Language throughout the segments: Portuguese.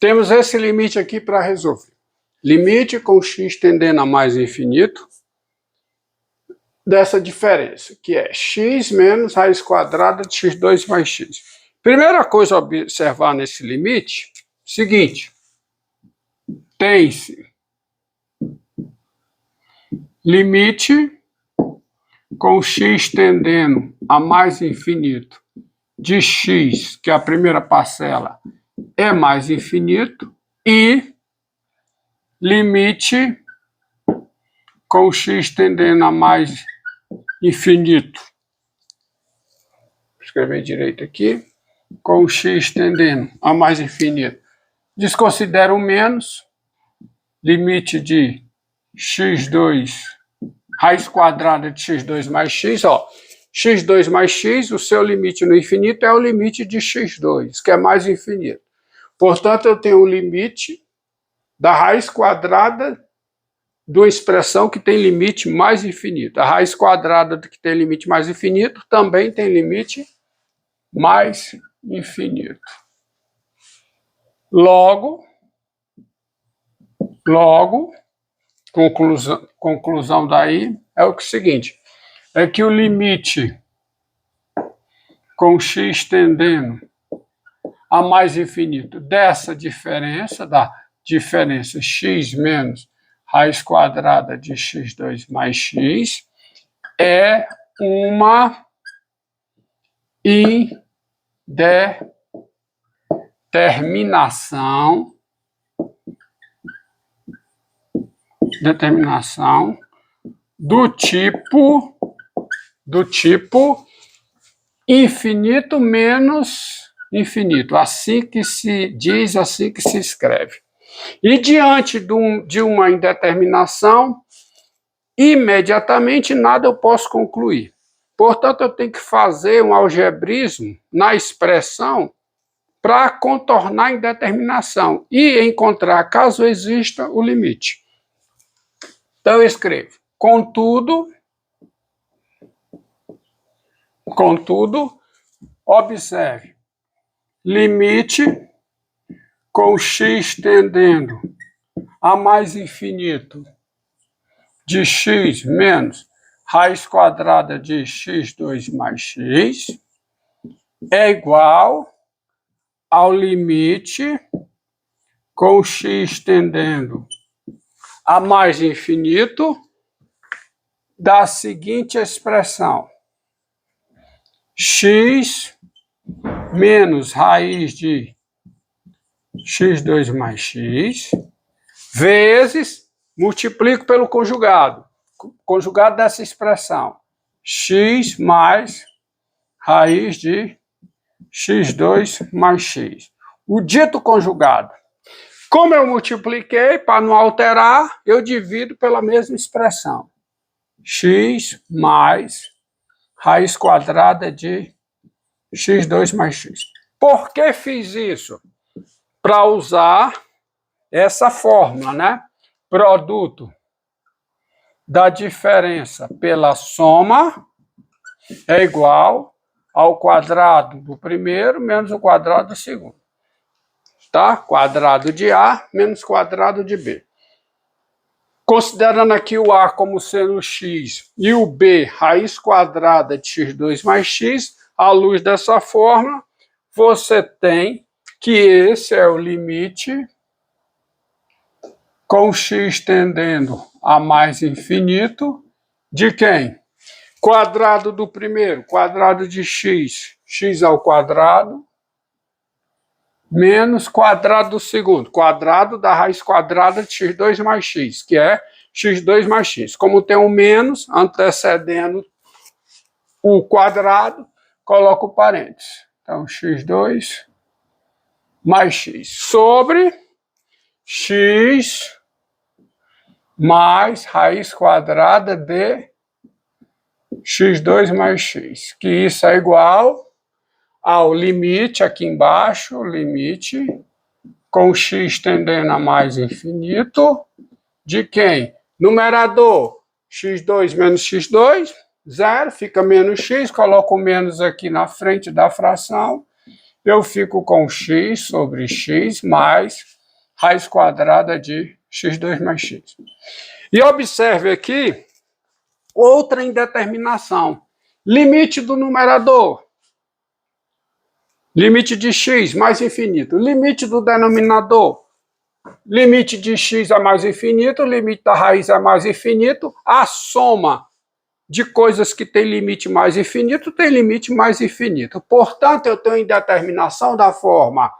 Temos esse limite aqui para resolver. Limite com x tendendo a mais infinito dessa diferença, que é x menos raiz quadrada de x2 mais x. Primeira coisa a observar nesse limite, seguinte, tem-se limite com x tendendo a mais infinito de x, que é a primeira parcela, é mais infinito, e limite com x tendendo a mais infinito. Vou escrever direito aqui. Com x tendendo a mais infinito. Desconsidero o menos. Limite de x2, raiz quadrada de x2 mais x. Ó, x2 mais x, o seu limite no infinito é o limite de x2, que é mais infinito. Portanto, eu tenho o limite da raiz quadrada de uma expressão que tem limite mais infinito. A raiz quadrada que tem limite mais infinito também tem limite mais infinito. Logo, conclusão daí é o seguinte, é que o limite com x tendendo a mais infinito dessa diferença, da diferença x menos raiz quadrada de x2 mais x, é uma determinação do tipo infinito menos infinito, assim que se diz, assim que se escreve. E diante de uma indeterminação, imediatamente nada eu posso concluir. Portanto, eu tenho que fazer um algebrismo na expressão para contornar a indeterminação e encontrar, caso exista, o limite. Então, eu escrevo, contudo, observe, limite com x tendendo a mais infinito de x menos raiz quadrada de x2 mais x é igual ao limite com x tendendo a mais infinito da seguinte expressão: x menos raiz de x2 mais x vezes, multiplico pelo conjugado dessa expressão, x mais raiz de x2 mais x. O dito conjugado, como eu multipliquei, para não alterar, eu divido pela mesma expressão, x mais raiz quadrada de x2 mais x. Por que fiz isso? Para usar essa fórmula, né? Produto da diferença pela soma é igual ao quadrado do primeiro menos o quadrado do segundo. Tá? Quadrado de A menos quadrado de B. Considerando aqui o A como sendo x e o B raiz quadrada de x2 mais x, à luz dessa fórmula, você tem que esse é o limite com x tendendo a mais infinito de quem? Quadrado do primeiro, quadrado de x, x ao quadrado, menos quadrado do segundo, quadrado da raiz quadrada de x2 mais x, que é x2 mais x. Como tem um menos antecedendo o quadrado, coloco o parênteses. Então, x2 mais x sobre x mais raiz quadrada de x2 mais x, que isso é igual ao limite aqui embaixo, limite com x tendendo a mais infinito, de quem? Numerador, x2 menos x2, 0, fica menos x, coloco o menos aqui na frente da fração, eu fico com x sobre x mais raiz quadrada de x2 mais x. E observe aqui outra indeterminação. Limite do numerador. Limite de x mais infinito. Limite do denominador. Limite de x é mais infinito. Limite da raiz é mais infinito. A soma de coisas que tem limite mais infinito tem limite mais infinito. Portanto, eu tenho indeterminação da forma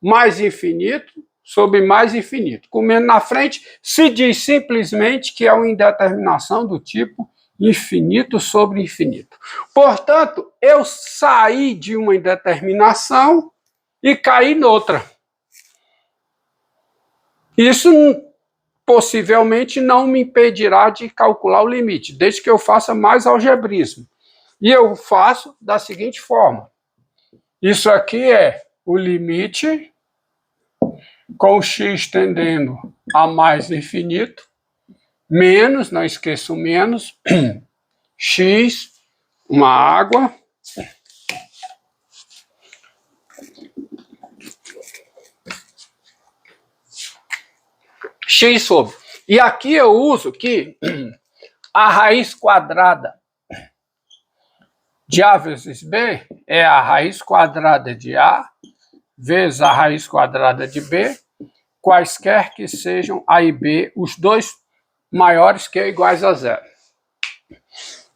mais infinito sobre mais infinito. Com menos na frente, se diz simplesmente que é uma indeterminação do tipo infinito sobre infinito. Portanto, eu saí de uma indeterminação e caí noutra. Isso possivelmente não me impedirá de calcular o limite, desde que eu faça mais algebrismo. E eu faço da seguinte forma. Isso aqui é o limite com x tendendo a mais infinito, menos, não esqueça o menos, x, uma água, x sobre. E aqui eu uso que a raiz quadrada de A vezes B é a raiz quadrada de A vezes a raiz quadrada de B, quaisquer que sejam A e B, os dois maiores que ou iguais a zero.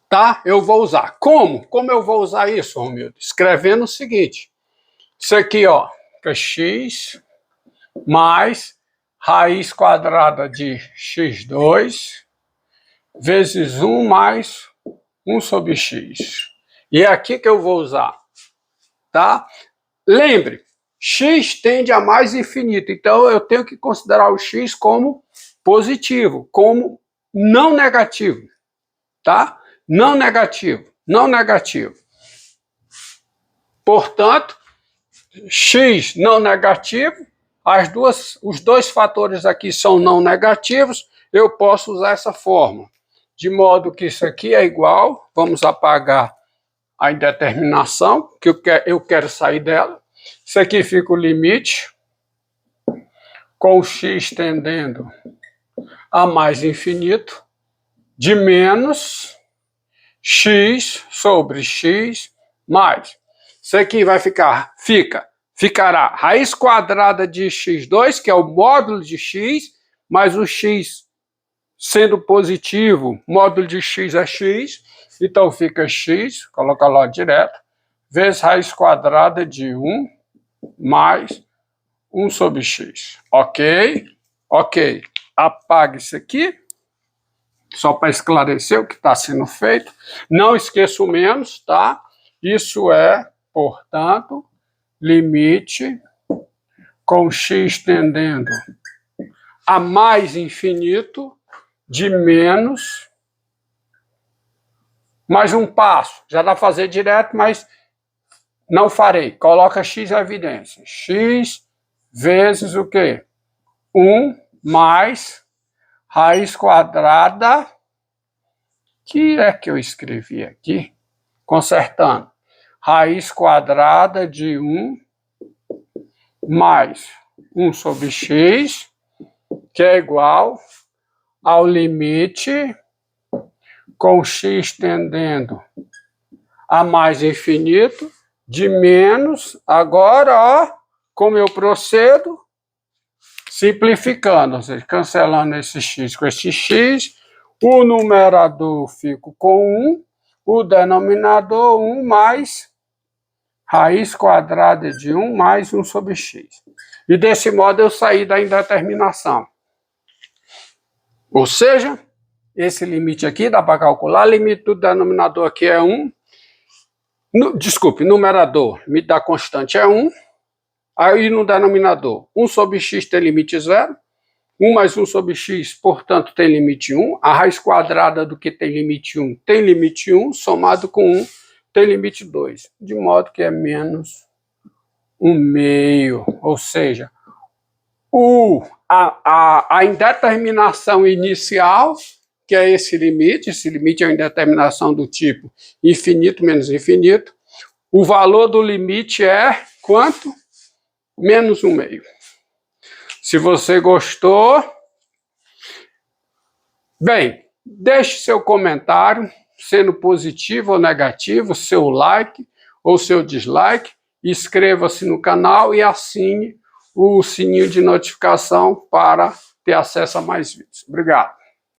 Tá? Eu vou usar. Como? Como eu vou usar isso, Romildo? Escrevendo o seguinte. Isso aqui, ó, é x mais raiz quadrada de x2 vezes 1 mais 1 sobre x. E é aqui que eu vou usar. Tá? Lembre, x tende a mais infinito, então eu tenho que considerar o x como positivo, como não negativo, tá? Não negativo, não negativo. Portanto, x não negativo, os dois fatores aqui são não negativos, eu posso usar essa forma, de modo que isso aqui é igual, vamos apagar a indeterminação, que eu quero sair dela. Isso aqui fica o limite com x tendendo a mais infinito de menos x sobre x mais. Isso aqui vai ficará raiz quadrada de x2, que é o módulo de x, mais o x sendo positivo, módulo de x é x, então fica x, coloca lá direto, vezes raiz quadrada de 1 mais 1 sobre x. Ok? Ok. Apague isso aqui, só para esclarecer o que está sendo feito. Não esqueça o menos, tá? Isso é, portanto, limite com x tendendo a mais infinito de menos mais um passo. Já dá para fazer direto, mas não farei. Coloca x em evidência. X vezes o quê? 1 mais raiz quadrada, que é que eu escrevi aqui? Consertando. Raiz quadrada de 1 mais 1 sobre x, que é igual ao limite com x tendendo a mais infinito, de menos, agora, ó, como eu procedo, simplificando, ou seja, cancelando esse x com esse x, o numerador fica com 1, o denominador 1 mais raiz quadrada de 1 mais 1 sobre x. E desse modo eu saí da indeterminação. Ou seja, esse limite aqui dá para calcular, limite do denominador aqui é 1, numerador, limite da constante é 1, aí no denominador, 1 sobre x tem limite 0, 1 mais 1 sobre x, portanto, tem limite 1, a raiz quadrada do que tem limite 1 tem limite 1, somado com 1 tem limite 2, de modo que é menos 1/2, ou seja, a indeterminação inicial, que é esse limite é uma indeterminação do tipo infinito menos infinito, o valor do limite é quanto? Menos 1/2. Se você gostou, bem, deixe seu comentário, sendo positivo ou negativo, seu like ou seu dislike, inscreva-se no canal e assine o sininho de notificação para ter acesso a mais vídeos. Obrigado.